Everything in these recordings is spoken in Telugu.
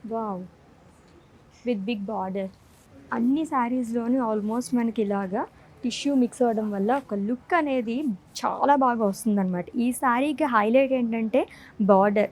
వావ్! With big border. అన్ని శారీస్‌లోని ఆల్మోస్ట్ మనకి ఇలాగా టిష్యూ మిక్స్ అవ్వడం వల్ల ఒక లుక్ అనేది చాలా బాగా వస్తుందనమాట. ఈ శారీకి హైలైట్ ఏంటంటే బార్డర్.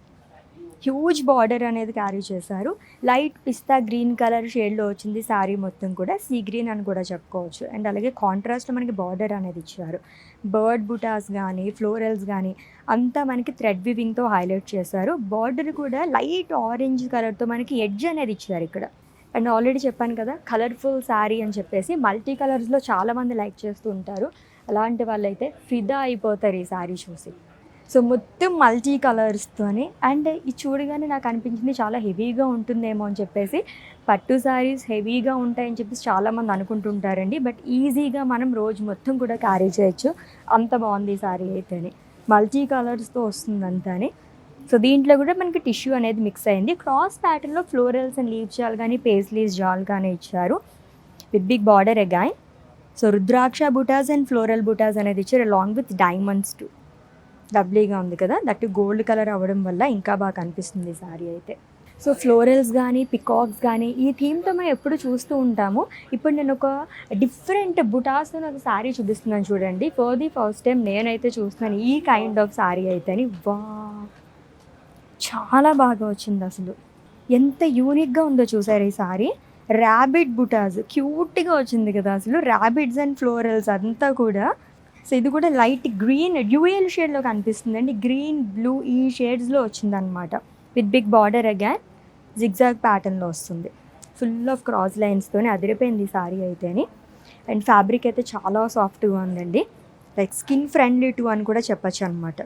హ్యూజ్ బార్డర్ అనేది క్యారీ చేశారు. లైట్ పిస్తా గ్రీన్ కలర్ షేడ్‌లో వచ్చింది శారీ మొత్తం కూడా. సీ గ్రీన్ అని కూడా చెప్పుకోవచ్చు. అండ్ అలాగే కాంట్రాస్ట్‌లో మనకి బార్డర్ అనేది ఇచ్చారు. బర్డ్ బుటాస్ గానీ, ఫ్లోరల్స్ గానీ అంతా మనకి థ్రెడ్ వీవింగ్‌తో హైలైట్ చేశారు. బార్డర్ కూడా లైట్ ఆరెంజ్ కలర్‌తో మనకి ఎడ్జ్ అనేది ఇచ్చారు ఇక్కడ. అండ్ ఆల్రెడీ చెప్పాను కదా కలర్ఫుల్ శారీ అని చెప్పేసి. మల్టీ కలర్స్‌లో చాలామంది లైక్ చేస్తూ ఉంటారు. అలాంటి వాళ్ళైతే ఫిదా అయిపోతారు ఈ శారీ చూసి. సో మొత్తం మల్టీ కలర్స్తోని. అండ్ ఇది చూడగానే నాకు అనిపించింది చాలా హెవీగా ఉంటుందేమో అని చెప్పేసి. పట్టు శారీస్ హెవీగా ఉంటాయని చెప్పేసి చాలామంది అనుకుంటుంటారండి. బట్ ఈజీగా మనం రోజు మొత్తం కూడా క్యారీ చేయొచ్చు. అంత బాగుంది ఈ శారీ అయితేనే. మల్టీ కలర్స్తో వస్తుంది అంతాని. సో దీంట్లో కూడా మనకి టిష్యూ అనేది మిక్స్ అయింది. క్రాస్ ప్యాటర్న్లో ఫ్లోరల్స్ అండ్ లీవ్ జాల్ కానీ పేస్లీస్ జాల్ కానీ ఇచ్చారు with big border again. So rudraksha butas and floral butas అనేది ఇచ్చారు అలాంగ్ విత్ డైమండ్స్ టు. లవ్లీగా ఉంది కదా, దట్ గోల్డ్ కలర్ అవ్వడం వల్ల ఇంకా బాగా కనిపిస్తుంది ఈ శారీ అయితే. సో ఫ్లోరల్స్ కానీ పికాక్స్ కానీ ఈ థీమ్తో మనం ఎప్పుడు చూస్తూ ఉంటాము. ఇప్పుడు నేను ఒక డిఫరెంట్ బుటాస్తో నాకు శారీ చూపిస్తున్నాను చూడండి. ఫర్ ది ఫస్ట్ టైం నేనైతే చూస్తున్నాను ఈ కైండ్ ఆఫ్ శారీ అయితేని. వా, చాలా బాగా వచ్చింది అసలు. ఎంత యూనిక్గా ఉందో చూసారు ఈ శారీ. ర్యాబిట్ బుటాస్ క్యూట్గా వచ్చింది కదా అసలు. ర్యాబిట్స్ అండ్ ఫ్లోరల్స్ అంతా కూడా. సో ఇది కూడా లైట్ గ్రీన్ డ్యూయల్ షేడ్లో కనిపిస్తుందండి. గ్రీన్ బ్లూ ఈ షేడ్స్లో వచ్చిందనమాట. With big border again zigzag ప్యాటర్న్లో వస్తుంది. ఫుల్ ఆఫ్ క్రాస్ లైన్స్తోనే అదిరిపోయింది ఈ శారీ అయితేని. అండ్ ఫ్యాబ్రిక్ అయితే చాలా సాఫ్ట్గా ఉందండి. లైక్ స్కిన్ ఫ్రెండ్లీ టూ అని కూడా చెప్పచ్చు అనమాట.